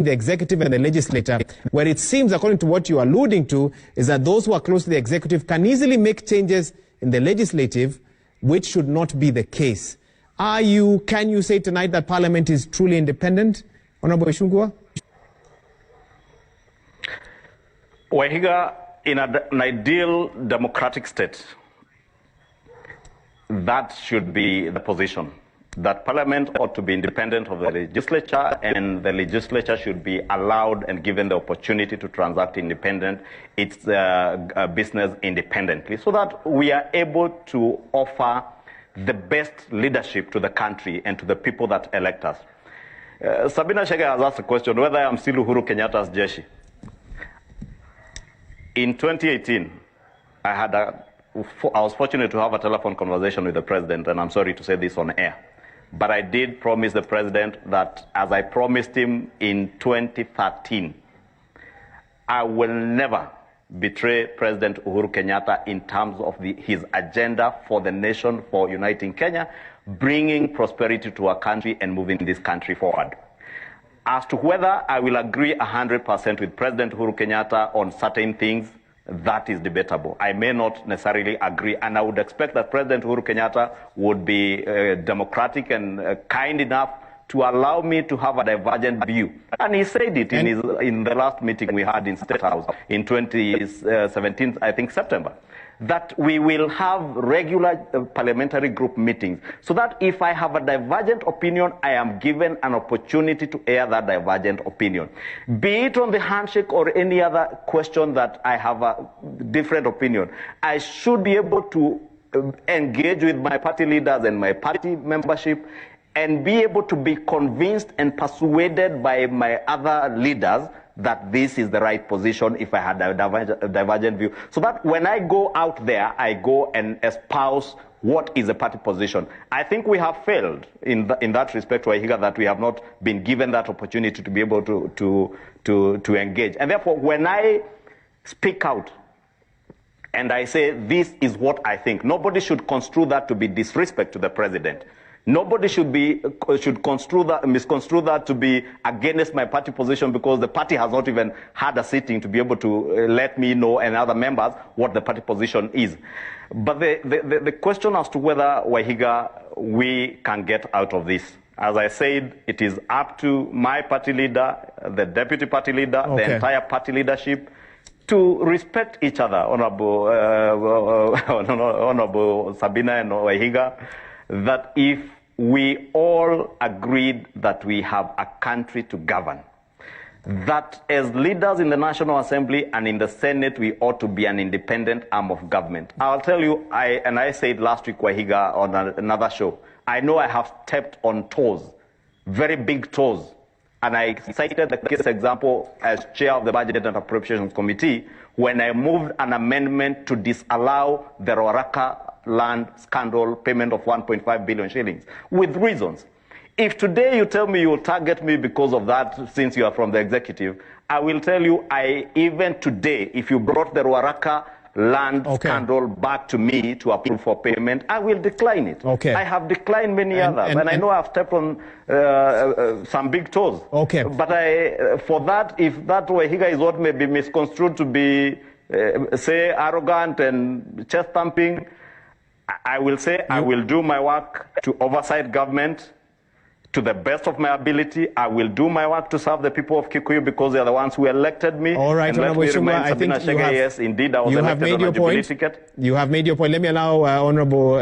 the executive and the legislature, where it seems, according to what you are alluding to, is that those who are close to the executive can easily make changes in the legislative, which should not be the case. Can you say tonight that Parliament is truly independent, Honorable Ichungwah? Wahiga, in an ideal democratic state, that should be the position, that Parliament ought to be independent of the legislature, and the legislature should be allowed and given the opportunity to transact its business independently, so that we are able to offer the best leadership to the country and to the people that elect us. Sabina Chege has asked a question whether I am still Uhuru Kenyatta's Jeshi. In 2018, I was fortunate to have a telephone conversation with the president, and I'm sorry to say this on air. But I did promise the president that, as I promised him in 2013, I will never betray President Uhuru Kenyatta in terms of his agenda for the nation, for uniting Kenya, bringing prosperity to our country and moving this country forward. As to whether I will agree 100% with President Uhuru Kenyatta on certain things, that is debatable. I may not necessarily agree, and I would expect that President Uhuru Kenyatta would be democratic and kind enough to allow me to have a divergent view. And he said it in the last meeting we had in State House in 2017, I think September, that we will have regular parliamentary group meetings, so that if I have a divergent opinion, I am given an opportunity to air that divergent opinion. Be it on the handshake or any other question that I have a different opinion, I should be able to engage with my party leaders and my party membership and be able to be convinced and persuaded by my other leaders that this is the right position if I had a divergent view. So that when I go out there, I go and espouse what is the party position. I think we have failed in that respect, Wahiga, that we have not been given that opportunity to be able to engage. And therefore, when I speak out and I say this is what I think, nobody should construe that to be disrespect to the president. Nobody should misconstrue that to be against my party position, because the party has not even had a sitting to be able to let me know and other members what the party position is. But the question as to whether, Wahiga, we can get out of this, as I said, it is up to my party leader, the deputy party leader, the entire party leadership, to respect each other, Honorable Sabina and Wahiga, that if we all agreed that we have a country to govern, that as leaders in the National Assembly and in the Senate, we ought to be an independent arm of government. I'll tell you, I said last week, Wahiga, on another show, I know I have stepped on toes, very big toes. And I cited the case example as chair of the Budget and Appropriations Committee when I moved an amendment to disallow the Ruaraka land scandal payment of 1.5 billion shillings, with reasons. If today you tell me you will target me because of that, since you are from the executive, I will tell you, even today, if you brought the Ruaraka land scandal back to me to approve for payment, I will decline it. I have declined many others, and I know I've stepped on some big toes. But for that, if that Wahiga is what may be misconstrued to be, say, arrogant and chest thumping, I will say I will do my work to oversight government to the best of my ability. I will do my work to serve the people of Kikuyu, because they are the ones who elected me. All right, Honorable Ichungwah, I think yes, indeed, I was elected on a Jubilee ticket. You have made your point. Let me allow Honorable